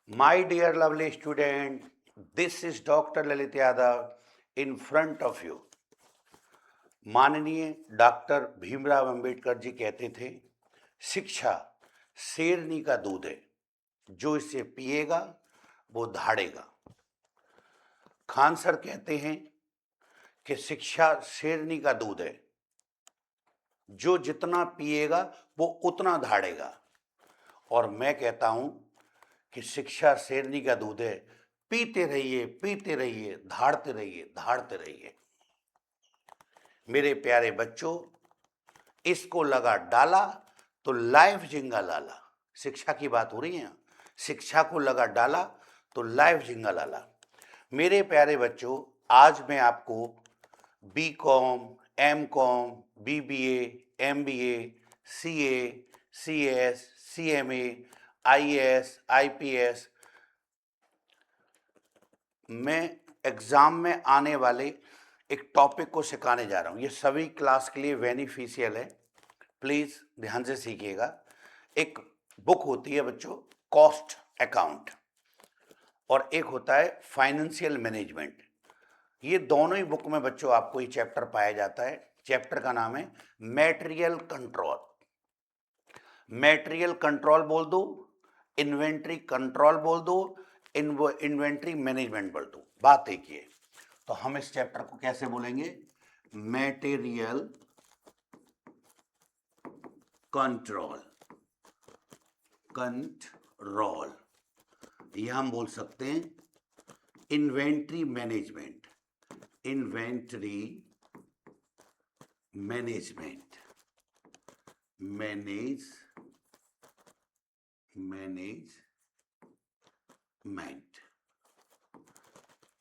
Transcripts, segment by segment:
My dear lovely student, this is Dr. Lalit Yadav in front of you. माननीय doctor Bhimrao Ambedkar ji कहते थे, शिक्षा शेरनी का दूध है, जो इसे पिएगा वो धाड़ेगा। खान सर कहते हैं कि शिक्षा शेरनी का दूध है, जो जितना पिएगा वो उतना धाड़ेगा। और मैं कहता हूं कि शिक्षा शेरनी का दूध है, पीते रहिए, धाड़ते रहिए। मेरे प्यारे बच्चों, इसको लगा डाला तो लाइफ जिंगा लाला। शिक्षा की बात हो रही है, शिक्षा को लगा डाला तो लाइफ जिंगा लाला। मेरे प्यारे बच्चों, आज मैं आपको BCom, MCom, BBA, MBA, CA, CS, CMA, IAS, IPS मैं एग्जाम में आने वाले एक टॉपिक को सिखाने जा रहा हूं। ये सभी क्लास के लिए बेनिफिशियल है, प्लीज ध्यान से सीखिएगा। एक बुक होती है बच्चों, कॉस्ट अकाउंट, और एक होता है फाइनेंशियल मैनेजमेंट। ये दोनों ही बुक में बच्चों आपको ये चैप्टर पाया जाता है। चैप्टर का नाम है मैटेरियल कंट्रोल। मैटेरियल कंट्रोल बोल दो, इन्वेंट्री कंट्रोल बोल दो, इन्वेंट्री मैनेजमेंट बोल दो, बात एक ही है। तो हम इस चैप्टर को कैसे बोलेंगे? मैटेरियल कंट्रोल, यह हम बोल सकते हैं इन्वेंट्री मैनेजमेंट, मैनेजमेंट।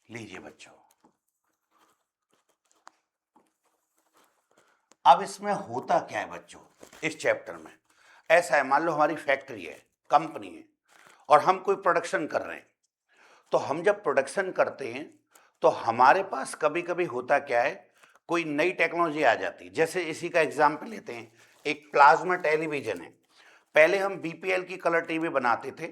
लीजिए बच्चों, अब इसमें होता क्या है बच्चों? इस चैप्टर में ऐसा है, मान लो हमारी फैक्ट्री है, कंपनी है, और हम कोई प्रोडक्शन कर रहे हैं। तो हम जब प्रोडक्शन करते हैं तो हमारे पास कभी कभी होता क्या है, कोई नई टेक्नोलॉजी आ जाती है। जैसे इसी का एग्जाम्पल लेते हैं, एक प्लाज्मा टेलीविजन है। पहले हम बीपीएल की कलर टीवी बनाते थे,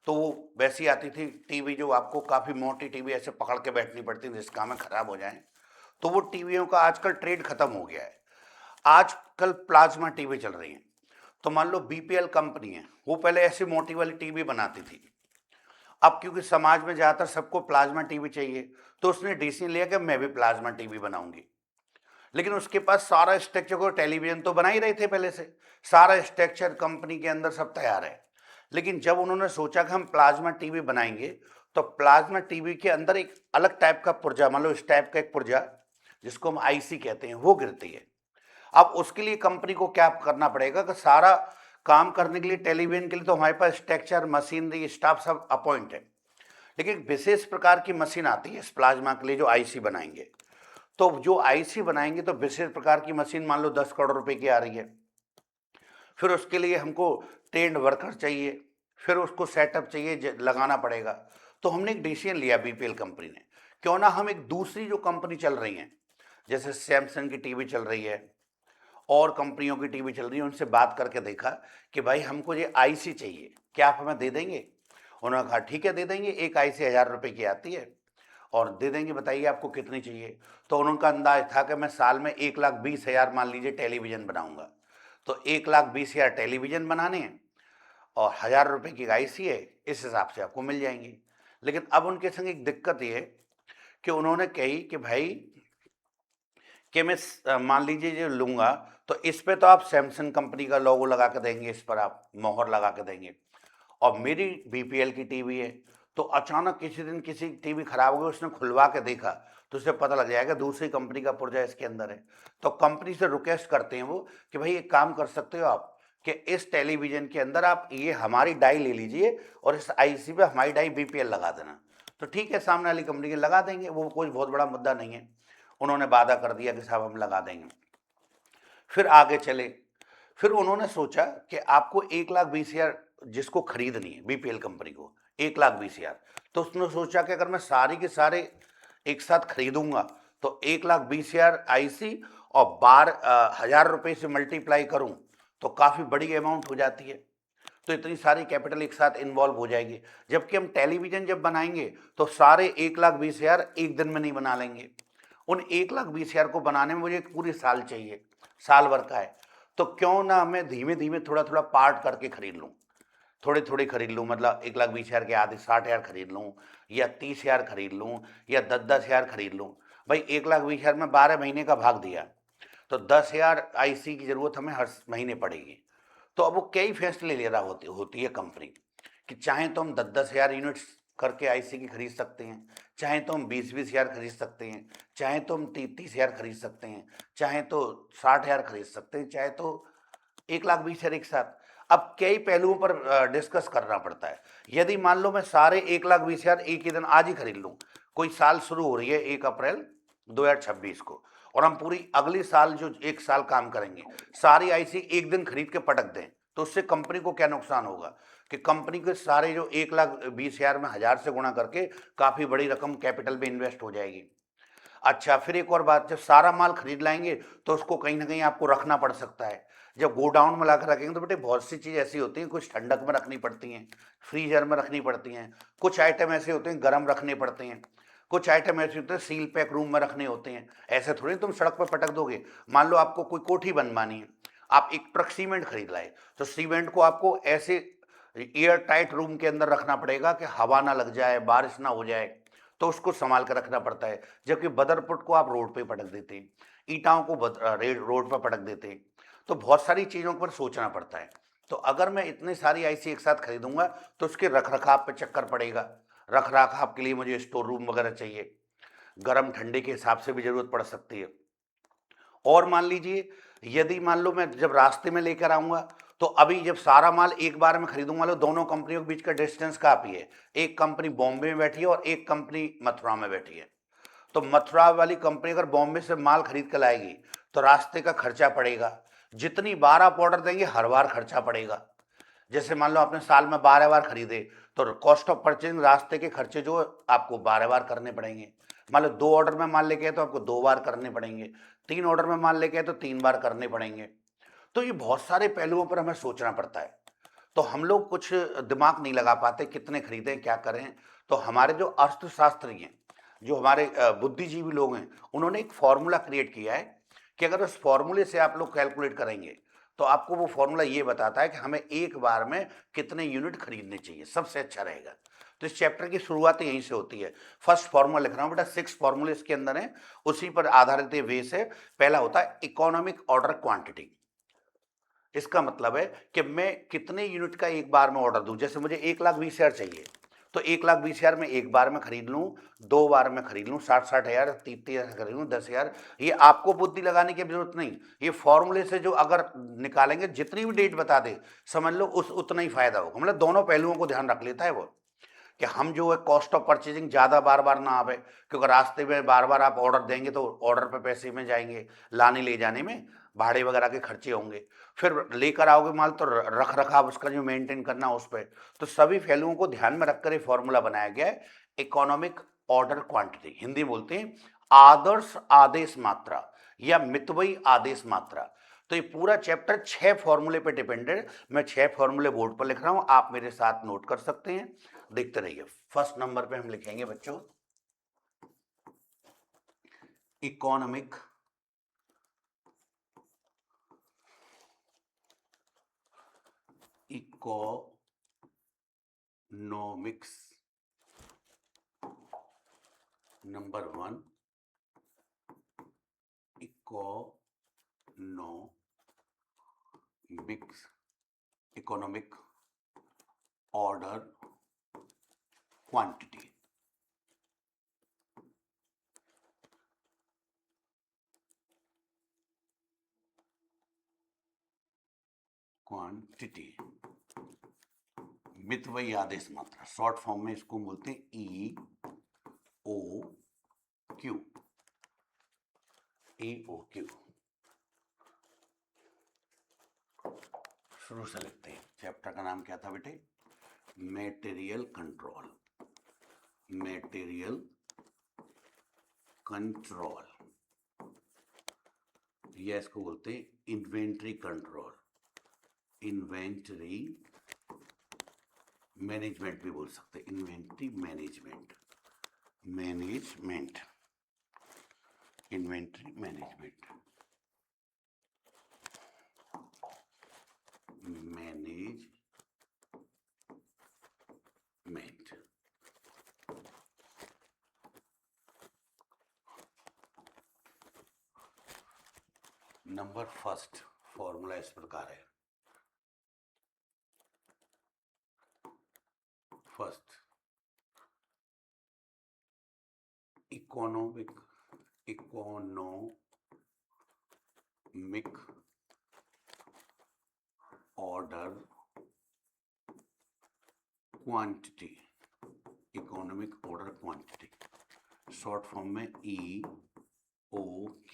तो वो वैसी आती थी टीवी, जो आपको काफ़ी मोटी टीवी ऐसे पकड़ के बैठनी पड़ती थी जिसका में ख़राब हो जाए। तो वो टीवियों का आजकल ट्रेंड ख़त्म हो गया है, आजकल प्लाज्मा टीवी चल रही हैं। तो मान लो बीपीएल कंपनी है, वो पहले ऐसी मोटी वाली टीवी बनाती थी। अब क्योंकि समाज में ज़्यादातर सबको प्लाज्मा टीवी चाहिए, तो उसने डिसीजन लिया कि मैं भी प्लाज्मा टीवी बनाऊंगी। लेकिन उसके पास सारा स्ट्रक्चर, को टेलीविजन तो बना ही रहे थे पहले से, सारा स्ट्रक्चर कंपनी के अंदर सब तैयार है। लेकिन जब उन्होंने सोचा कि हम प्लाज्मा टीवी बनाएंगे, तो प्लाज्मा टीवी के अंदर एक अलग टाइप का पुर्जा, मान लो इस टाइप का एक पुर्जा जिसको हम आईसी कहते हैं, वो गिरती है। अब उसके लिए कंपनी को क्या करना पड़ेगा कि सारा काम करने के लिए, टेलीविजन के लिए तो हमारे पास स्ट्रक्चर, मशीनरी, स्टाफ सब अपॉइंट है, लेकिन विशेष प्रकार की मशीन आती है इस प्लाज्मा के लिए जो आईसी बनाएंगे। तो जो आईसी बनाएंगे तो विशेष प्रकार की मशीन मान लो 10 करोड़ रुपए की आ रही है। फिर उसके लिए हमको ट्रेंड वर्कर चाहिए, फिर उसको सेटअप चाहिए, लगाना पड़ेगा। तो हमने एक डिसीजन लिया बीपीएल कंपनी ने, क्यों ना हम एक दूसरी जो कंपनी चल रही हैं, जैसे सैमसंग की टीवी चल रही है और कंपनियों की टीवी चल रही है, उनसे बात करके देखा कि भाई हमको ये आईसी चाहिए, क्या आप हमें दे देंगे? उन्होंने कहा ठीक है दे देंगे, एक आईसी 1000 रुपये की आती है और दे देंगे, बताइए आपको कितनी चाहिए। तो उनका अंदाज था कि मैं साल में 1,20,000 मान लीजिए टेलीविज़न बनाऊंगा, तो 1,20,000 टेलीविज़न बनाने हैं और 1000 रुपये की आईसी है, इस हिसाब से आपको मिल जाएंगी। लेकिन अब उनके संग एक दिक्कत ये है कि उन्होंने कही कि भाई कि मैं मान लीजिए जो लूँगा तो इस पे तो आप सैमसंग कंपनी का लोगो लगा के देंगे, इस पर आप मोहर लगा के देंगे, और मेरी बीपीएल की टीवी है। तो अचानक किसी दिन किसी टीवी खराब हो गई, उसने खुलवा के देखा तो उसे पता लग जाएगा दूसरी कंपनी का पुर्जा इसके अंदर है। तो कंपनी से रिक्वेस्ट करते हैं वो कि भाई एक काम कर सकते हो आप कि इस टेलीविजन के अंदर आप ये हमारी डाई ले लीजिए और इस आईसी पे हमारी डाई बीपीएल लगा देना। तो ठीक है, सामने वाली कंपनी के लगा देंगे, वो कोई बहुत बड़ा मुद्दा नहीं है। उन्होंने वादा कर दिया कि साहब हम लगा देंगे। फिर आगे चले, फिर उन्होंने सोचा कि आपको 1,20,000 जिसको खरीदनी है बीपीएल कंपनी को 1,20,000, तो उसने सोचा कि अगर मैं सारी के सारे एक साथ खरीदूंगा तो 1,20,000 आईसी और 12,000 रुपये से मल्टीप्लाई करूं तो काफ़ी बड़ी अमाउंट हो जाती है। तो इतनी सारी कैपिटल एक साथ इन्वॉल्व हो जाएगी। जबकि हम टेलीविजन जब बनाएंगे तो सारे 1,20,000 एक दिन में नहीं बना लेंगे। उन 1,20,000 को बनाने में मुझे एक पूरी साल चाहिए, साल भर का है। तो क्यों ना मैं धीमे धीमे थोड़ा थोड़ा पार्ट करके खरीद लूँ, थोड़े थोड़े खरीद लूँ, मतलब 1,20,000 के आधे 60,000 खरीद लूँ, या 30,000 खरीद लूँ, या 10,000 खरीद लूँ। भाई 1,20,000 में 12 महीने का भाग दिया तो 10,000 आईसी की जरूरत हमें हर महीने पड़ेगी। तो अब वो कई फैसले ले रहा होती है कंपनी कि चाहे तो हम 10,000 यूनिट्स करके आईसी की खरीद सकते हैं, चाहे तो हम 20,000 खरीद सकते हैं, चाहे तो हम 30,000 खरीद सकते हैं, चाहे तो 60,000 खरीद सकते हैं, चाहे तो 1,20,000 एक साथ। अब कई पहलुओं पर डिस्कस करना पड़ता है। यदि मान लो मैं सारे 1,20,000 एक ही दिन आज ही खरीद लूँ, कोई साल शुरू हो रही है 1 अप्रैल 2026 को, और हम पूरी अगली साल जो एक साल काम करेंगे सारी आईसी एक दिन खरीद के पटक दें, तो उससे कंपनी को क्या नुकसान होगा कि कंपनी के सारे जो 1,20,000 में 1,000 से गुणा करके काफ़ी बड़ी रकम कैपिटल में इन्वेस्ट हो जाएगी। अच्छा, फिर एक और बात, जब सारा माल खरीद लाएंगे तो उसको कहीं ना कहीं आपको रखना पड़ सकता है। जब गोडाउन में लाकर रखेंगे तो बेटे बहुत सी चीज़ ऐसी होती हैं, कुछ ठंडक में रखनी पड़ती हैं, फ्रीजर में रखनी पड़ती हैं, कुछ आइटम ऐसे होते हैं गर्म रखने पड़ते हैं, कुछ आइटम ऐसे होते हैं सील पैक रूम में रखने होते हैं। ऐसे थोड़ी तुम सड़क पर पटक दोगे। मान लो आपको कोई कोठी बनवानी है, आप एक ट्रक सीमेंट खरीद लाए, तो सीमेंट को आपको ऐसे एयर टाइट रूम के अंदर रखना पड़ेगा कि हवा ना लग जाए, बारिश ना हो जाए, तो उसको संभाल कर रखना पड़ता है। जबकि बदरपुट को आप रोड पे पटक देते हैं, ईटाओं को रोड पर पटक देते हैं। तो बहुत सारी चीज़ों पर सोचना पड़ता है। तो अगर मैं इतनी सारी आईसी एक साथ खरीदूंगा तो उसके रख रखाव पे चक्कर पड़ेगा। रख रखाव के लिए मुझे स्टोर रूम वगैरह चाहिए, गर्म ठंडे के हिसाब से भी जरूरत पड़ सकती है। और मान लीजिए यदि मान लो मैं जब रास्ते में लेकर आऊंगा, तो अभी जब सारा माल एक बार में खरीदूंगा, लो दोनों कंपनियों के बीच का डिस्टेंस काफी है। एक कंपनी बॉम्बे में बैठी है और एक कंपनी मथुरा में बैठी है। तो मथुरा वाली कंपनी अगर बॉम्बे से माल खरीद कर लाएगी तो रास्ते का खर्चा पड़ेगा। जितनी बार आप ऑर्डर देंगे हर बार खर्चा पड़ेगा। जैसे मान लो आपने साल में 12 बार खरीदे, तो कॉस्ट ऑफ परचेजिंग रास्ते के खर्चे जो आपको 12 बार करने पड़ेंगे। मान लो 2 ऑर्डर में माल लेके आए तो आपको 2 बार करने पड़ेंगे, 3 ऑर्डर में माल लेके आए तो 3 बार करने पड़ेंगे। तो ये बहुत सारे पहलुओं पर हमें सोचना पड़ता है। तो हम लोग कुछ दिमाग नहीं लगा पाते कितने खरीदें क्या करें। तो हमारे जो अर्थशास्त्री हैं, जो हमारे बुद्धिजीवी लोग हैं, उन्होंने एक फॉर्मूला क्रिएट किया है कि अगर उस फॉर्मूले से आप लोग कैलकुलेट करेंगे तो आपको वो फॉर्मूला ये बताता है कि हमें एक बार में कितने यूनिट खरीदने चाहिए, सबसे अच्छा रहेगा। तो इस चैप्टर की शुरुआत यहीं से होती है। फर्स्ट फॉर्मूला लिख रहा हूँ बेटा, 6 फॉर्मूले इसके अंदर है, उसी पर आधारित ये बेस है। पहला होता है इकोनॉमिक ऑर्डर क्वांटिटी। इसका मतलब है कि मैं कितने यूनिट का एक बार में ऑर्डर दूं। जैसे मुझे 1,20,000 चाहिए, तो 1,20,000 में एक बार में खरीद लूं, 2 बार में खरीद लूं, 60,000 30,000 खरीद लूं, 10,000। ये आपको बुद्धि लगाने की जरूरत नहीं, ये फॉर्मूले से जो अगर निकालेंगे जितनी भी डेट बता दे समझ लो उस उतना ही फायदा होगा। मतलब दोनों पहलुओं को ध्यान रख लेता है वो, कि हम जो है कॉस्ट ऑफ परचेजिंग ज़्यादा बार बार ना आवे। क्योंकि रास्ते में बार बार आप ऑर्डर देंगे तो ऑर्डर पे पैसे में जाएंगे, लाने ले जाने में भाड़े वगैरह के खर्चे होंगे। फिर लेकर आओगे माल तो रख रखाव उसका जो मेंटेन करना उस पर। तो सभी पहलुओं को ध्यान में रखकर ये फॉर्मूला बनाया गया है, इकोनॉमिक ऑर्डर क्वांटिटी। हिंदी बोलते हैं आदर्श आदेश मात्रा या मितव्ययी आदेश मात्रा। तो ये पूरा चैप्टर 6 फॉर्मूले पे डिपेंडेड। मैं 6 फॉर्मूले बोर्ड पर लिख रहा हूं, आप मेरे साथ नोट कर सकते हैं, देखते रहिए। फर्स्ट नंबर पे हम लिखेंगे बच्चों economic economics. Number 1 economic order quantity. Quantity मितव्ययी आदेश मात्रा, शॉर्ट फॉर्म में इसको बोलते हैं EOQ। शुरू से लिखते हैं। चैप्टर का नाम क्या था बेटे? Material control. मटेरियल कंट्रोल, ये इसको बोलते हैं इन्वेंट्री कंट्रोल। इन्वेंट्री मैनेजमेंट भी बोल सकते हैं, inventory management, inventory management, number first formula इस प्रकार है। First, economic order quantity, economic order quantity, short form में EOQ,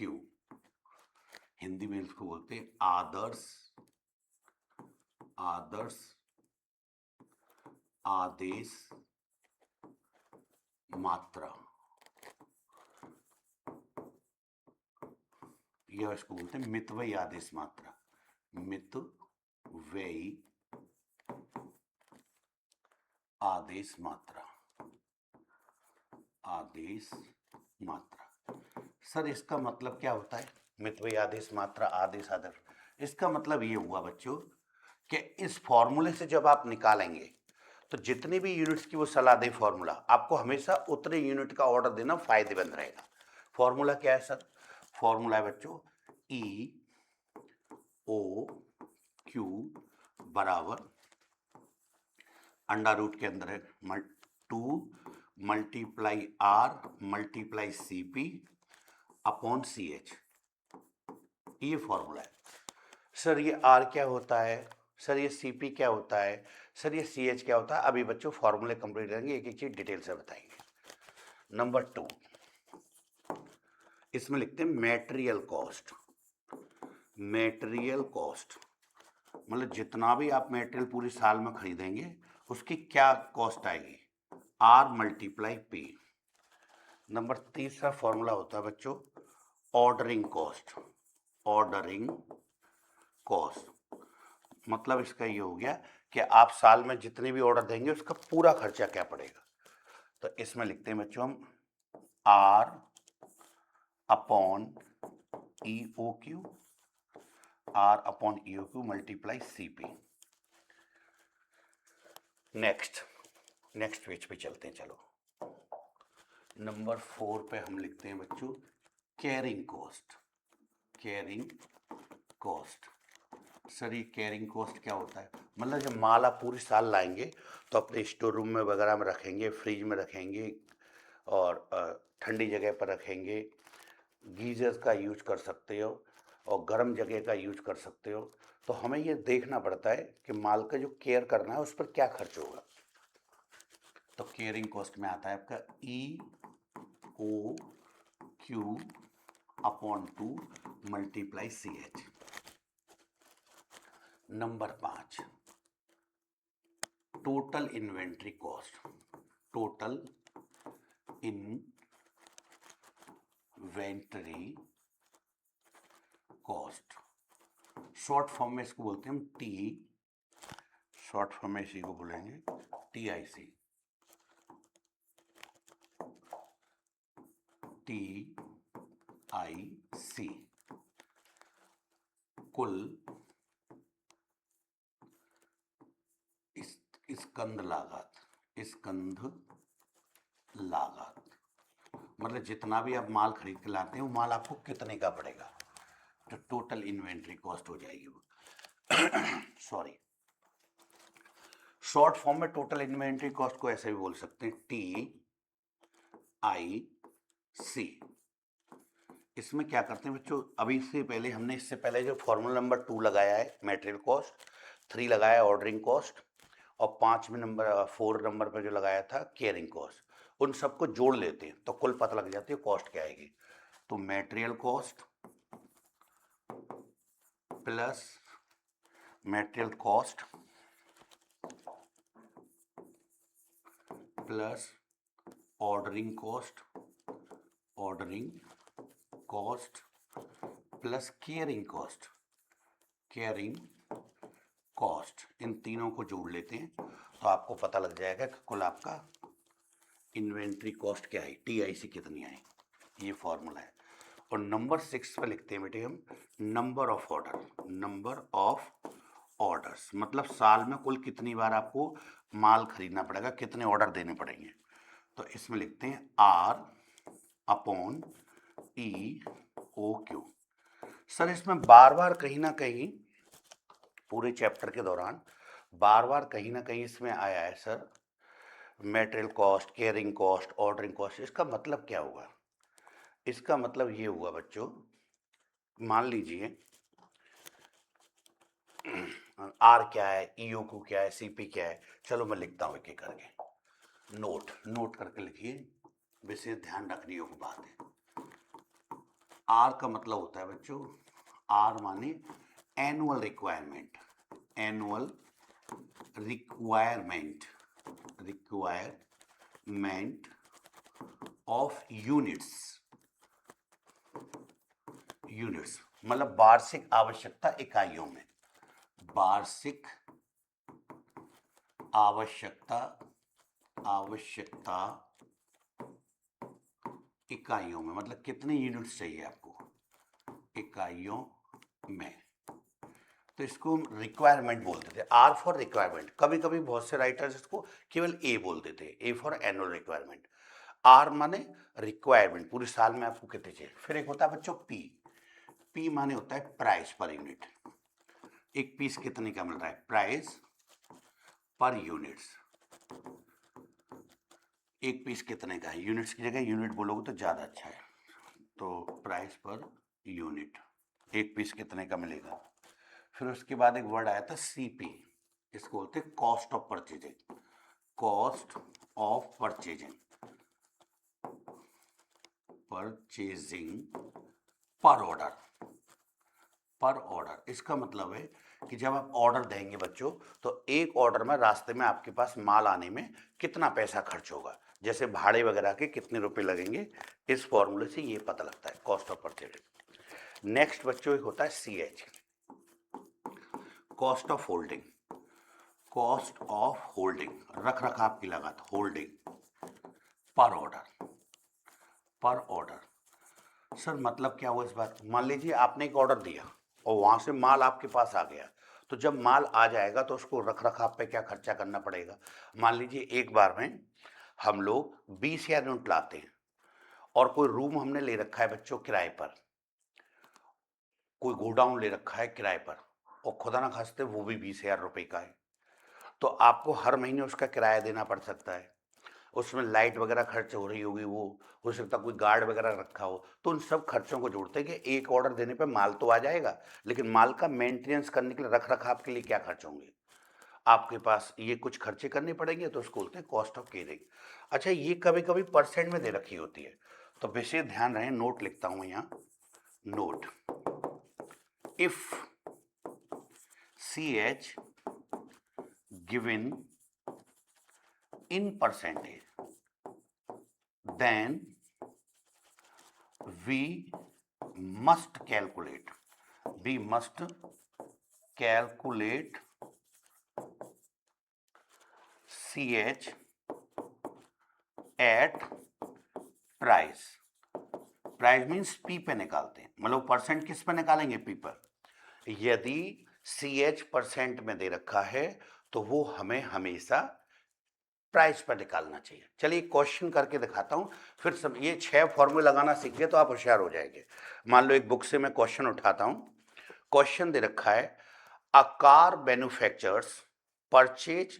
हिंदी में इसको बोलते हैं आदर्श आदेश मात्रा, यह इसको बोलते हैं मितव्ययी आदेश मात्रा, मितव्ययी आदेश मात्रा। सर इसका मतलब क्या होता है? मितव्ययी आदेश मात्रा, आदेश आदर्श, इसका मतलब ये हुआ बच्चों कि इस फॉर्मूले से जब आप निकालेंगे तो जितनी भी यूनिट्स की वो सलाह दे फॉर्मूला, आपको हमेशा उतने यूनिट का ऑर्डर देना फायदेमंद रहेगा। फॉर्मूला क्या है सर? फॉर्मूला है बच्चों EOQ बराबर अंडर रूट के अंदर है 2 multiply R multiply CP upon CH, ये फॉर्मूला है। सर ये R क्या होता है? सर ये CP क्या होता है? सर ये CH क्या होता है? अभी बच्चों फॉर्मूले कंप्लीट करेंगे, एक एक चीज डिटेल से बताएंगे। नंबर 2, इसमें लिखते हैं मेटेरियल कॉस्ट। मेटेरियल कॉस्ट मतलब जितना भी आप मेटेरियल पूरे साल में खरीदेंगे उसकी क्या कॉस्ट आएगी? R multiply P। Number 3 formula होता है बच्चों ऑर्डरिंग कॉस्ट, मतलब इसका ये हो गया कि आप साल में जितने भी ऑर्डर देंगे उसका पूरा खर्चा क्या पड़ेगा। तो इसमें लिखते हैं बच्चों हम R upon EOQ multiply CP। Next page पे चलते हैं। चलो नंबर 4 पे हम लिखते हैं बच्चों कैरिंग कॉस्ट। सर ये कैरिंग कॉस्ट क्या होता है? मतलब जब माल आप पूरी साल लाएंगे तो अपने स्टोर रूम में वगैरह में रखेंगे, फ्रिज में रखेंगे और ठंडी जगह पर रखेंगे, गीजर का यूज कर सकते हो और गर्म जगह का यूज कर सकते हो। तो हमें ये देखना पड़ता है कि माल का जो केयर करना है उस पर क्या खर्च होगा। तो केयरिंग कॉस्ट में आता है आपका EOQ upon 2 multiply CH। Number 5 total inventory cost. Total inventory cost short form में इसको बोलते हैं हम शॉर्ट फॉर्म में इसी को बोलेंगे TIC। कुल स्कंध लागत मतलब जितना भी आप माल खरीद के लाते हैं वो माल आपको कितने का पड़ेगा, तो टोटल इन्वेंट्री कॉस्ट हो जाएगी वो। सॉरी, शॉर्ट फॉर्म में टोटल इन्वेंट्री कॉस्ट को ऐसे भी बोल सकते हैं TIC। इसमें क्या करते हैं बच्चों, अभी से पहले हमने इससे पहले जो फॉर्मूला नंबर 2 लगाया है मटेरियल कॉस्ट, 3 लगाया है ऑर्डरिंग कॉस्ट और 4 नंबर पर जो लगाया था केयरिंग कॉस्ट, उन सबको जोड़ लेते हैं तो कुल पता लग जाती है कॉस्ट क्या आएगी। तो material cost plus material cost plus ordering cost plus caring cost, इन तीनों को जोड़ लेते हैं तो आपको पता लग जाएगा कि कुल आपका इन्वेंट्री कॉस्ट क्या है, TIC कितनी आई, ये फॉर्मूला है। और नंबर 6 पे लिखते हैं बेटे हम number of order, number of orders मतलब साल में कुल कितनी बार आपको माल खरीदना पड़ेगा, कितने ऑर्डर देने पड़ेंगे। तो इसमें लिखते हैं R/EOQ। सर इसमें बार बार कहीं ना कहीं पूरे चैप्टर के दौरान बार बार कहीं ना कहीं इसमें आया है sir material cost, carrying cost, ordering cost. इसका मतलब क्या हुआ? इसका मतलब ये हुआ बच्चों, मान लीजिए R क्या है, EOQ क्या है, CP क्या है। चलो मैं लिखता हूँ एक एक करके। नोट करके लिखिए, विशेष ध्यान रखने योग्य बात है। R का मतलब होता है बच्चों, R माने annual requirement, annual requirement of units मतलब वार्षिक आवश्यकता इकाइयों में, वार्षिक आवश्यकता इकाइयों में मतलब कितने यूनिट्स चाहिए आपको इकाइयों में। तो इसको हम रिक्वायरमेंट बोलते थे, R फॉर रिक्वायरमेंट। कभी कभी बहुत से राइटर्स इसको केवल A बोलते थे, A for annual requirement. R माने रिक्वायरमेंट, पूरे साल में आपको कितने चाहिए। फिर एक होता है बच्चों P माने होता है प्राइस पर यूनिट, एक पीस कितने का मिल रहा है, प्राइस पर यूनिट्स। एक पीस कितने का है, यूनिट्स की जगह यूनिट बोलोगे तो ज़्यादा अच्छा है। तो प्राइस पर यूनिट, एक पीस कितने का मिलेगा। फिर उसके बाद एक वर्ड आया था CP, इसको बोलते हैं cost of purchasing, cost of purchasing पर ऑर्डर। इसका मतलब है कि जब आप ऑर्डर देंगे बच्चों तो एक ऑर्डर में रास्ते में आपके पास माल आने में कितना पैसा खर्च होगा, जैसे भाड़े वगैरह के कितने रुपए लगेंगे, इस फॉर्मूले से ये पता लगता है कॉस्ट ऑफ परचेजिंग। नेक्स्ट बच्चों एक होता है CH, कॉस्ट ऑफ होल्डिंग, रख रखाव की लागत, होल्डिंग पर ऑर्डर। सर मतलब क्या हुआ इस बात, मान लीजिए आपने एक ऑर्डर दिया और वहां से माल आपके पास आ गया, तो जब माल आ जाएगा तो उसको रख रखाव पे क्या खर्चा करना पड़ेगा। मान लीजिए एक बार में हम लोग 20,000 यूनिट लाते हैं और कोई रूम हमने ले रखा है बच्चों किराए पर, कोई गोडाउन ले रखा है किराए पर और खुदा ना खास्ते वो भी 20,000 रुपये का है, तो आपको हर महीने उसका किराया देना पड़ सकता है। उसमें लाइट वगैरह खर्च हो रही होगी, वो हो सकता कोई गार्ड वगैरह रखा हो, तो उन सब खर्चों को जोड़ते हैं कि एक ऑर्डर देने पे माल तो आ जाएगा, लेकिन माल का मेंटेनेंस करने के लिए, रख रखाव के लिए क्या खर्च होंगे आपके पास, ये कुछ खर्चे करने पड़ेंगे, तो उसको बोलते हैं कॉस्ट ऑफ कैरिंग। अच्छा, ये कभी कभी परसेंट में दे रखी होती है, तो विशेष ध्यान रहे, नोट लिखता हूं यहाँ, note if CH given in percentage, then we must calculate CH at price means P पे निकालते हैं, मतलब परसेंट किस पे निकालेंगे, P पर। यदि CH परसेंट में दे रखा है तो वो हमें हमेशा प्राइस पर निकालना चाहिए। चलिए क्वेश्चन करके दिखाता हूं, फिर सब ये 6 फॉर्मूले लगाना सीख गए तो आप होशियार हो जाएंगे। मान लो एक बुक से मैं क्वेश्चन उठाता हूं, क्वेश्चन दे रखा है a car manufactures purchase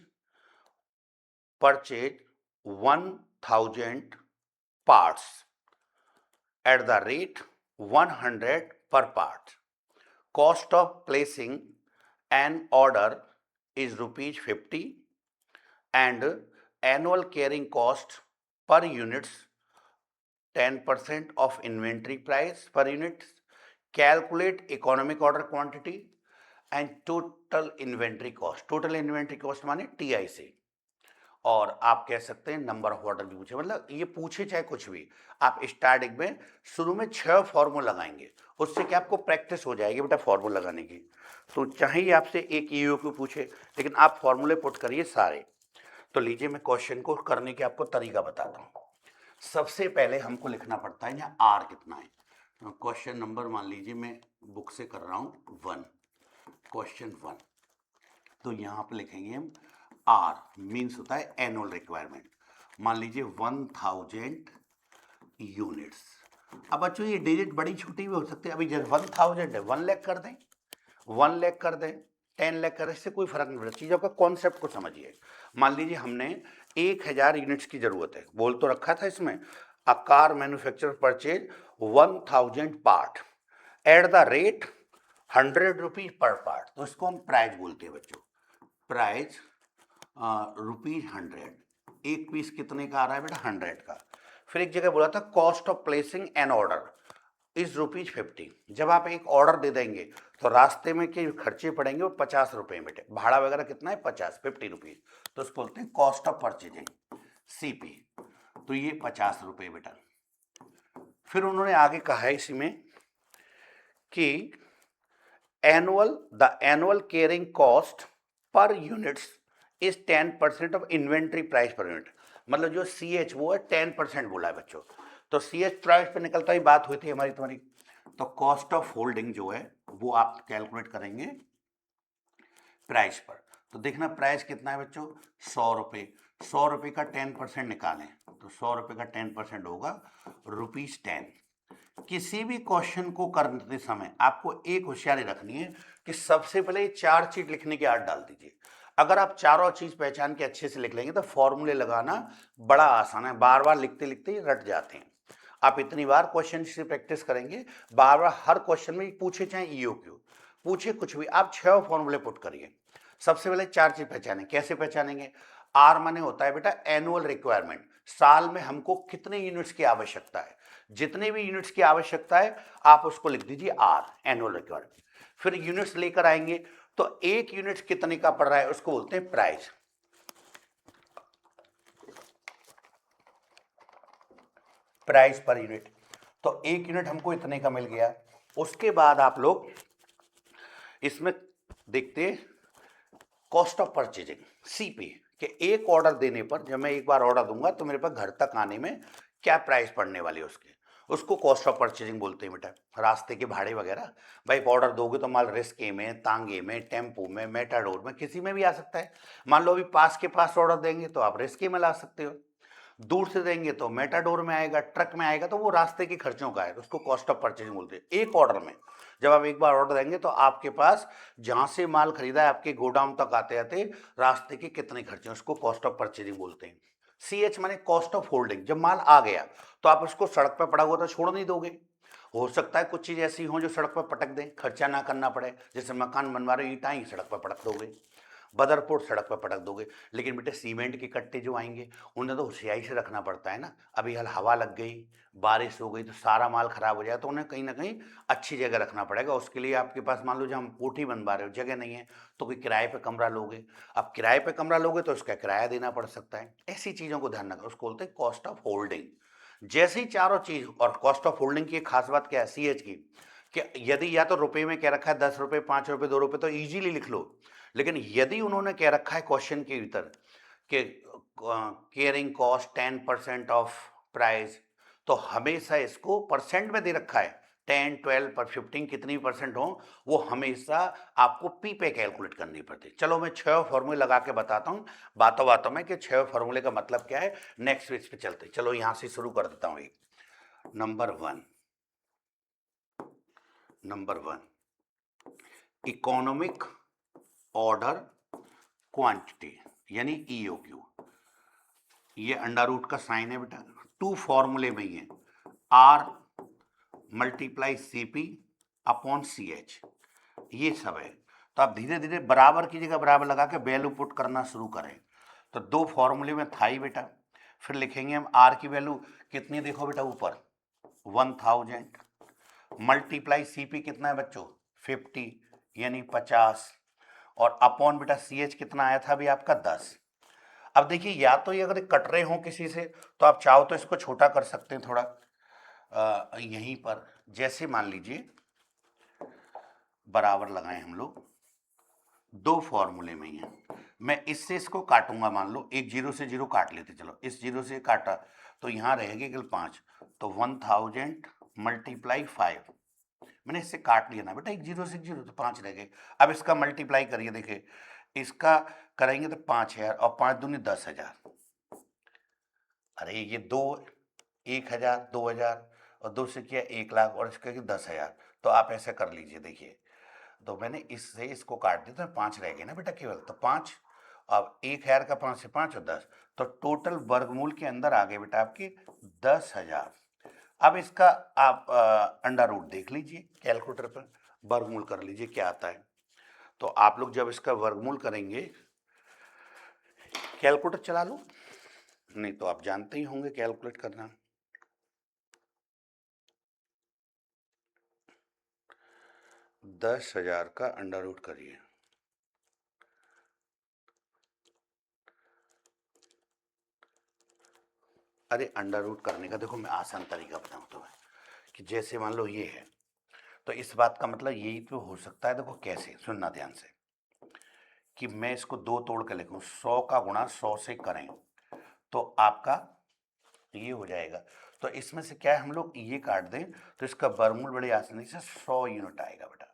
1000 parts at the rate 100 per part. Cost of placing an order is ₹50 and annual carrying cost per units 10% of inventory price per unit. Calculate economic order quantity and total inventory cost. Total inventory cost माने TIC। और आप कह सकते हैं number of order भी पूछे, मतलब ये पूछे चाहे कुछ भी, आप स्टार्टिंग में शुरू में 6 फॉर्मूला लगाएंगे, उससे क्या आपको प्रैक्टिस हो जाएगी बेटा फॉर्मूला लगाने की। तो चाहे आपसे एक EOQ पूछे, लेकिन आप फॉर्मूले पुट करिए सारे। तो लीजिए मैं क्वेश्चन को करने के आपको तरीका बताता हूँ। सबसे पहले हमको लिखना पड़ता है यहाँ आर कितना है। क्वेश्चन नंबर मान लीजिए मैं बुक से कर रहा हूँ 1, क्वेश्चन 1। तो यहाँ पर लिखेंगे हम आर मीन्स होता है एनुअल रिक्वायरमेंट, मान लीजिए 1000 यूनिट्स। अब बच्चों ये डिजिट बड़ी छोटी भी हो सकती है, अभी जब 1000 है 1 लाख कर दें, 1 लाख कर दें, 10 लाख कर, इससे कोई फर्क नहीं पड़ता। चीज़ों का कॉन्सेप्ट को समझिए। मान लीजिए हमने 1000 यूनिट्स की जरूरत है, बोल तो रखा था इसमें, a car manufacturer purchase 1000 part at the rate 100 rupees per part, तो इसको हम प्राइस बोलते हैं बच्चों, प्राइस ₹100। एक पीस कितने का आ रहा है बेटा? 100 का। फिर एक जगह बोला था cost of placing an order is ₹50। जब आप एक ऑर्डर दे देंगे तो रास्ते में के खर्चे पड़ेंगे वो 50 रुपए में, बेटे भाड़ा वगैरह कितना है? 50 रुपीज, तो उसको बोलते हैं कॉस्ट ऑफ परचेजिंग सीपी। तो ये 50 रुपए बेटा। फिर उन्होंने आगे कहा है इसी में कि the annual carrying cost per units is 10% of inventory price per unit. मतलब जो CH वो है 10% बोला है बच्चों। तो CH प्राइस पे निकलता ही बात हुई थी हमारी तुम्हारी। तो कॉस्ट ऑफ होल्डिंग जो है वो आप कैलकुलेट करेंगे प्राइस पर। तो देखना प्राइस कितना है बच्चों? 100 रुपये। 100 रुपये का 10% निकालें तो 100 रुपये का 10% होगा ₹10। किसी भी क्वेश्चन को करते समय आपको एक होशियारी रखनी है कि सबसे पहले 4 चीज लिखने की आदत डाल दीजिए। अगर आप चारों चीज पहचान के अच्छे से लिख लेंगे तो फॉर्मूले लगाना बड़ा आसान है, बार बार लिखते लिखते रट जाते हैं। आप इतनी बार क्वेश्चन से प्रैक्टिस करेंगे, बार बार हर क्वेश्चन में पूछे चाहे EOQ पूछे कुछ भी, आप 6 फॉर्मूले पुट करिए। सबसे पहले 4 चीज पहचाने। कैसे पहचानेंगे? आर माने होता है बेटा एनुअल रिक्वायरमेंट, साल में हमको कितने यूनिट्स की आवश्यकता है। जितने भी यूनिट्स की आवश्यकता है आप उसको लिख दीजिए आर, एनुअल रिक्वायरमेंट। फिर यूनिट्स लेकर आएंगे तो एक यूनिट कितने का पड़ रहा है उसको बोलते हैं प्राइस, प्राइस पर यूनिट। तो एक यूनिट हमको इतने का मिल गया। उसके बाद आप लोग इसमें देखते कॉस्ट ऑफ परचेजिंग CP कि एक ऑर्डर देने पर, जब मैं एक बार ऑर्डर दूंगा तो मेरे पास घर तक आने में क्या प्राइस पड़ने वाली है उसको कॉस्ट ऑफ परचेजिंग बोलते हैं बेटा। रास्ते के भाड़े वगैरह, भाई ऑर्डर दोगे तो माल रिस्के में, तांगे में, टेम्पो में, मेटाडोर में, किसी में भी आ सकता है। मान लो अभी पास के पास ऑर्डर देंगे तो आप रिस्के में ला सकते हो, दूर से देंगे तो मेटाडोर में आएगा, ट्रक में आएगा, तो वो रास्ते के खर्चों का है, तो उसको कॉस्ट ऑफ परचेजिंग बोलते हैं। एक ऑर्डर में जब आप एक बार ऑर्डर देंगे तो आपके पास जहां से माल खरीदा है आपके गोडाउन तक आते आते रास्ते के कितने खर्चे, उसको कॉस्ट ऑफ परचेजिंग बोलते हैं। CH माने कॉस्ट ऑफ होल्डिंग, जब माल आ गया तो आप उसको सड़क पर पड़ा हुआ तो छोड़ नहीं दोगे। हो सकता है कुछ चीज ऐसी हो जो सड़क पर पटक दें, खर्चा ना करना पड़े, जैसे मकान बनवा रहे ईंटा ही सड़क पर पटक दोगे, बदरपुर सड़क पर पटक दोगे। लेकिन बेटे सीमेंट के कट्टे जो आएंगे उन्हें तो होशियारी से रखना पड़ता है ना। अभी हवा लग गई, बारिश हो गई तो सारा माल खराब हो जाए, तो उन्हें कहीं ना कहीं अच्छी जगह रखना पड़ेगा। उसके लिए आपके पास मान लो जब हम कोठी बनवा रहे हो जगह नहीं है तो कोई किराए पे कमरा लोगे। अब किराए पे कमरा लोगे तो उसका किराया देना पड़ सकता है। ऐसी चीज़ों को ध्यान रखो, उसको बोलते हैं कॉस्ट ऑफ होल्डिंग। जैसे ही चारों चीज, और कॉस्ट ऑफ होल्डिंग की एक खास बात क्या है CH की, कि यदि या तो रुपए में कह रखा है 10 रुपए, 5 रुपए, 2 रुपए तो इजीली लिख लो। लेकिन यदि उन्होंने कह रखा है क्वेश्चन के भीतर कि केयरिंग कॉस्ट 10% ऑफ प्राइस, तो हमेशा इसको परसेंट में दे रखा है, 10, 12 पर 15 कितनी परसेंट हो, वो हमेशा आपको पी पे कैलकुलेट करनी पड़ती है। चलो मैं 6 फॉर्मूले लगा के बताता हूँ बातों बातों में कि 6 फॉर्मूले का मतलब क्या है। नेक्स्ट पेज पे चलते, चलो यहां से शुरू कर देता हूँ। Number one economic order quantity यानी EOQ। ये अंडर रूट का साइन है बेटा, 2 फॉर्मूले में ही है, R multiply CP upon CH, ये सब है। तो आप धीरे धीरे बराबर की जगह बराबर लगा के वैल्यू पुट करना शुरू करें। तो 2 फॉर्मूले में था ही बेटा। फिर लिखेंगे हम R की वैल्यू कितनी, देखो बेटा ऊपर 1000 मल्टीप्लाई CP कितना है बच्चों 50 यानी 50, और अपॉन बेटा CH कितना आया था अभी आपका 10। अब देखिए या तो ये अगर कट रहे हो किसी से तो आप चाहो तो इसको छोटा कर सकते हैं थोड़ा, यहीं पर जैसे मान लीजिए बराबर लगाएं हम लोग, 2 फॉर्मूले में ही है। मैं इससे इसको काटूंगा, मान लो एक जीरो से जीरो काट लेते, चलो इस जीरो से काटा तो यहाँ रहेगी केवल 5, तो 1000 मल्टीप्लाई 5, मैंने इससे काट लिया ना बेटा, एक जीरो से एक जीरो तो 5 रह गए। अब इसका मल्टीप्लाई करिए, देखिए इसका करेंगे तो 5000 और 5 दूनी 10,000, अरे ये 1000 2000 और 2 से किया 1,00,000 और इसका 10,000, तो आप ऐसे कर लीजिए, देखिए तो मैंने इससे इसको काट दिया तो 5 रह गए ना बेटा केवल, तो 5, अब 1000 का 5 से 5 और 10, तो टोटल वर्गमूल के अंदर आ गए बेटा आपकी 10,000। अब इसका आप अंडर रूट देख लीजिए कैलकुलेटर पर, वर्गमूल कर लीजिए क्या आता है। तो आप लोग जब इसका वर्गमूल करेंगे, कैलकुलेटर चला लो, नहीं तो आप जानते ही होंगे कैलकुलेट करना। दस हजार का अंडर रूट करिए, अरे अंडर रूट करने का देखो मैं आसान तरीका बताऊं तुम्हें, कि जैसे मान लो ये है, तो इस बात का मतलब यही तो हो सकता है, देखो कैसे, सुनना ध्यान से, कि मैं इसको दो तोड़ के लिखूं, 100 का गुणा 100 से करें तो आपका ये हो जाएगा, तो इसमें से क्या है, हम लोग ये काट दें तो इसका वर्गमूल बड़ी आसानी से 100 यूनिट आएगा बेटा।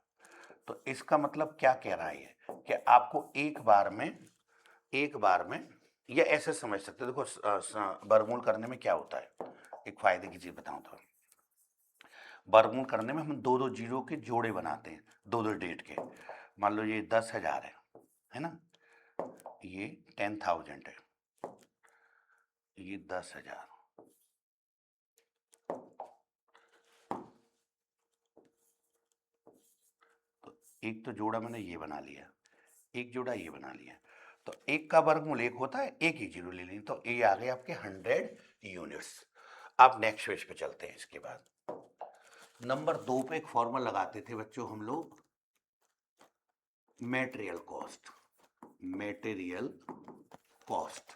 तो इसका मतलब क्या कह रहा है कि आपको एक बार में या ऐसे समझ सकते हो, देखो वर्गमूल करने में क्या होता है, एक फायदे की चीज बताऊं तो, वर्गमूल करने में हम दो दो जीरो के जोड़े बनाते हैं, दो दो डेट के, मान लो ये 10,000 है ना, ये 10,000 है, ये 10,000, तो एक तो जोड़ा मैंने ये बना लिया, एक जोड़ा ये बना लिया, तो एक का वर्गमूल एक होता है, एक ही जीरो ले लें, तो ये आ गए आपके 100 यूनिट्स। आप नेक्स्ट पेज पे चलते हैं। इसके बाद नंबर 2 पे एक फॉर्मूला लगाते थे बच्चों हम लोग, मटेरियल कॉस्ट,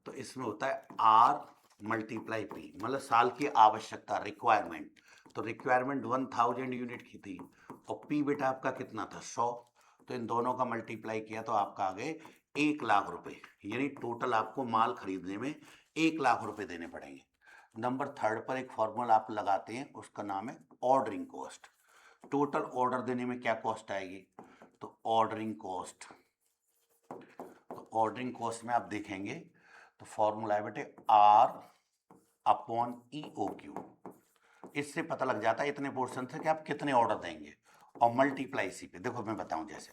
तो इसमें होता है R मल्टीप्लाई P, मतलब साल की आवश्यकता, रिक्वायरमेंट, तो रिक्वायरमेंट 1000 यूनिट की थी और P बेटा आपका कितना था, 100, तो इन दोनों का मल्टीप्लाई किया तो आपका आ गए 1,00,000 रुपए, यानी टोटल आपको माल खरीदने में 1,00,000 रुपए देने पड़ेंगे। नंबर 3 पर एक फॉर्मूला आप लगाते हैं, उसका नाम है ऑर्डरिंग कॉस्ट, टोटल ऑर्डर देने में क्या कॉस्ट आएगी, तो ऑर्डरिंग कॉस्ट, तो ऑर्डरिंग कॉस्ट में आप देखेंगे तो फॉर्मूला है बेटे R अपॉन EOQ, इससे पता लग जाता है इतने पोर्शन से कि आप कितने ऑर्डर देंगे, और मल्टीप्लाई सी पे, देखो मैं बताऊं, जैसे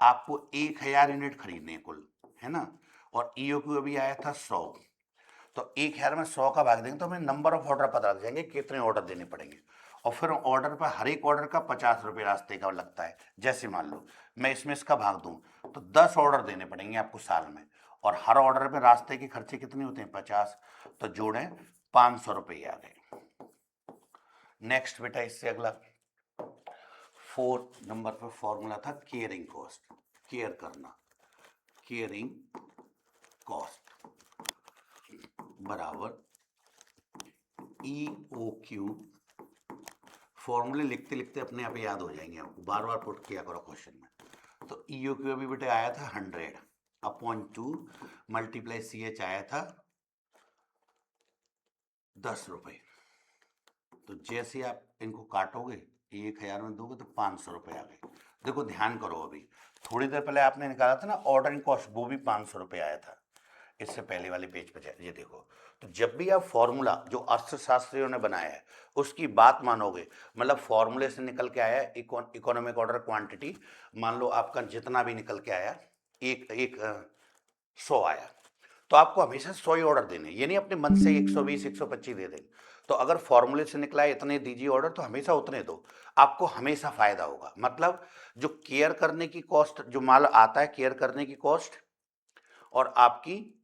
आपको 1,000 यूनिट खरीदने कुल, है ना, और EOQ अभी आया था 100, तो 1,000 में 100 का भाग देंगे तो हमें नंबर ऑफ ऑर्डर पता लग जाएंगे कितने ऑर्डर देने पड़ेंगे, और फिर ऑर्डर पर हर एक ऑर्डर का 50 रुपये रास्ते का लगता है। जैसे मान लो मैं इसमें इसका भाग दूं तो 10 ऑर्डर देने पड़ेंगे आपको साल में, और हर ऑर्डर पे रास्ते के खर्चे कितने होते हैं, 50, तो जोड़ें 500 रुपये आ गए। नेक्स्ट बेटा इससे अगला 4 नंबर पर फॉर्मूला था केयरिंग कॉस्ट, केयर करना, केयरिंग कॉस्ट बराबर EOQ, फॉर्मूले लिखते लिखते अपने आप याद हो जाएंगे आपको, बार बार पुट किया करो क्वेश्चन में। तो EOQ अभी बेटे आया था 100 अपॉन 2 मल्टीप्लाई CH आया था 10 रुपये, तो जैसे आप इनको काटोगे 1,000 में दोगे तो 500 रुपये आ गए। देखो ध्यान करो, अभी थोड़ी देर पहले आपने निकाला था ना ऑर्डरिंग कॉस्ट, वो भी 500 रुपये आया था, इससे पहले वाले पेज पे ये देखो। तो जब भी आप फॉर्मूला जो अर्थशास्त्रियों ने बनाया है उसकी बात मानोगे, मतलब फॉर्मूले से निकल के आया इकोनॉमिक ऑर्डर क्वांटिटी, मान लो आपका जितना भी निकल के आया, एक एक 100 आया, तो आपको हमेशा 100 ही ऑर्डर देने, ये नहीं अपने मन से 120 125 दे दें। तो अगर फॉर्मूले से निकला है इतने दीजिए ऑर्डर, तो हमेशा उतने दो, आपको हमेशा फायदा होगा। मतलब जो केयर करने की कॉस्ट, जो माल आता है केयर करने की कॉस्ट और आपकी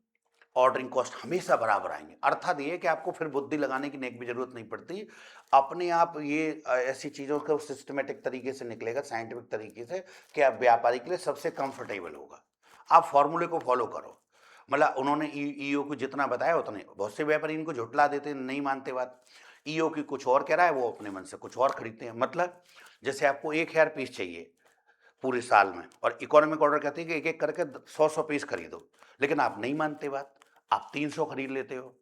ऑर्डरिंग कॉस्ट हमेशा बराबर आएंगे। अर्थात ये कि आपको फिर बुद्धि लगाने की नेक भी जरूरत नहीं पड़ती, अपने आप ये ऐसी चीज़ों का सिस्टमेटिक तरीके से निकलेगा, साइंटिफिक तरीके से, कि आप व्यापारी के लिए सबसे कंफर्टेबल होगा। आप फॉर्मूले को फॉलो करो, मतलब उन्होंने ईओ को जितना बताया उतने, बहुत से व्यापारी इनको झुटला देते हैं, नहीं मानते बात, ईओ की कुछ और कह रहा है, वो अपने मन से कुछ और खरीदते हैं। मतलब जैसे आपको 1,000 पीस चाहिए, पूरे साल में, और इकोनॉमिक ऑर्डर कहते हैं कि एक एक करके 100 पीस खरीदो, लेकिन आप नहीं मानते बात, आप 300 खरीद लेते हो,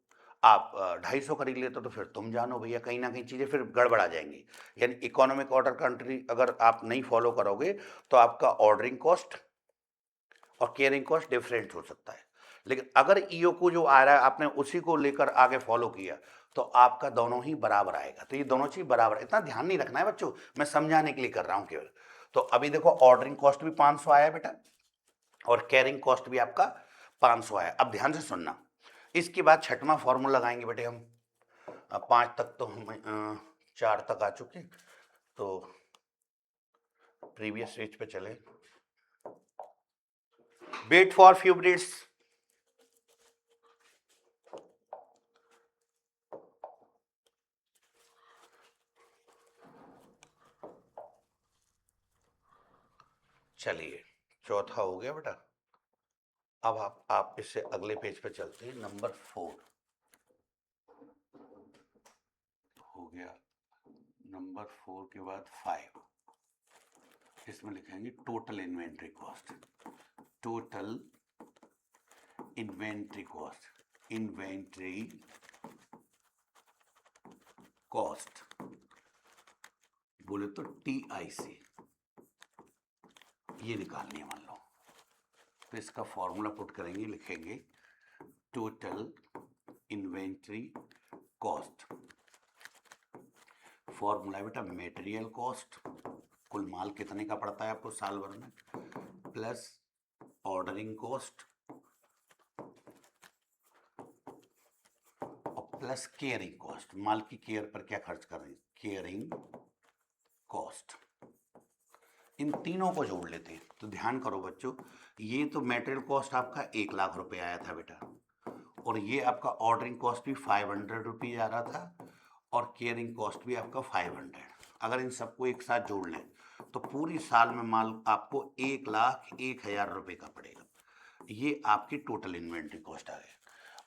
आप 250 खरीद लेते हो, तो फिर तुम जानो भैया कहीं ना कहीं चीज़ें फिर गड़बड़ा जाएंगी। यानी इकोनॉमिक ऑर्डर कंट्री अगर आप नहीं फॉलो करोगे तो आपका ऑर्डरिंग कॉस्ट और केयरिंग कॉस्ट डिफरेंट हो सकता है। लेकिन अगर ईओ को जो आ रहा है आपने उसी को लेकर आगे फॉलो किया तो आपका दोनों ही बराबर आएगा। तो ये दोनों चीज बराबर, इतना ध्यान नहीं रखना है बच्चों, मैं समझाने के लिए कर रहा हूं केवल। तो अभी देखो ऑर्डरिंग कॉस्ट भी 500 आया बेटा और कैरिंग कॉस्ट भी आपका 500 आया। अब ध्यान से सुनना, इसके बाद छठवां फॉर्मूला लगाएंगे बेटे हम। 5 तक तो हम 4 तक आ चुके, तो प्रीवियस पेज पे चले। Wait for few minutes. चलिए चौथा हो गया बेटा। अब आप इससे अगले पेज पे चलते हैं। नंबर 4 हो गया। नंबर 4 के बाद 5, इसमें लिखेंगे total inventory cost. Total inventory cost, inventory cost बोले तो TIC ये निकालनी है मान लो, तो इसका फॉर्मूला पुट करेंगे, लिखेंगे टोटल इन्वेंट्री कॉस्ट। फॉर्मूला है बेटा मटेरियल कॉस्ट, कुल माल कितने का पड़ता है आपको साल भर में, प्लस ऑर्डरिंग कॉस्ट और प्लस केयरिंग कॉस्ट, माल की केयर पर क्या खर्च कर रहे हैं, केयरिंग कॉस्ट। इन तीनों को जोड़ लेते हैं। तो ध्यान करो बच्चों, ये तो मटेरियल कॉस्ट आपका 1 लाख रुपए आया था बेटा, और ये आपका ऑर्डरिंग कॉस्ट भी 500 रुपीज आ रहा था, और केयरिंग कॉस्ट भी आपका 500। अगर इन सबको एक साथ जोड़ लें तो पूरी साल में माल आपको 1,01,000 रुपये का पड़ेगा। ये आपकी टोटल इन्वेंट्री कॉस्ट आ गई।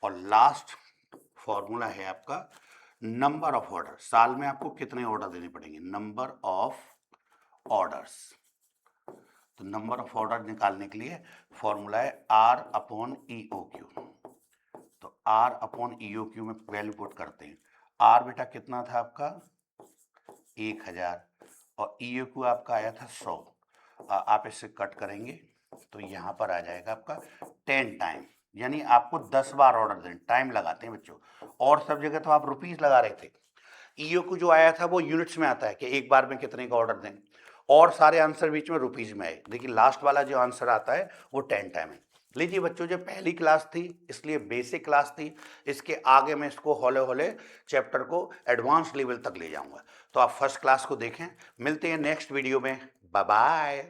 और लास्ट फॉर्मूला है आपका नंबर ऑफ ऑर्डर। साल में आपको कितने ऑर्डर देने पड़ेंगे, नंबर ऑफ ऑर्डर्स। तो नंबर ऑफ ऑर्डर निकालने के लिए फॉर्मूला है R/EOQ। तो R/EOQ में वैल्यू पुट करते हैं। R बेटा कितना था आपका 1000 और EOQ आपका आया था 100। आप इससे कट करेंगे तो यहाँ पर आ जाएगा आपका 10 टाइम, यानी आपको 10 बार ऑर्डर दें। टाइम लगाते हैं बच्चों, और सब जगह तो आप रुपीज लगा रहे थे। EOQ जो आया था वो यूनिट्स में आता है कि एक बार में कितने का ऑर्डर दें, और सारे आंसर बीच में रुपीज में आए। देखिए लास्ट वाला जो आंसर आता है वो 10 टाइम है। लीजिए बच्चों, जो पहली क्लास थी इसलिए बेसिक क्लास थी, इसके आगे मैं इसको हौले हौले चैप्टर को एडवांस लेवल तक ले जाऊंगा। तो आप फर्स्ट क्लास को देखें। मिलते हैं नेक्स्ट वीडियो में। Bye bye.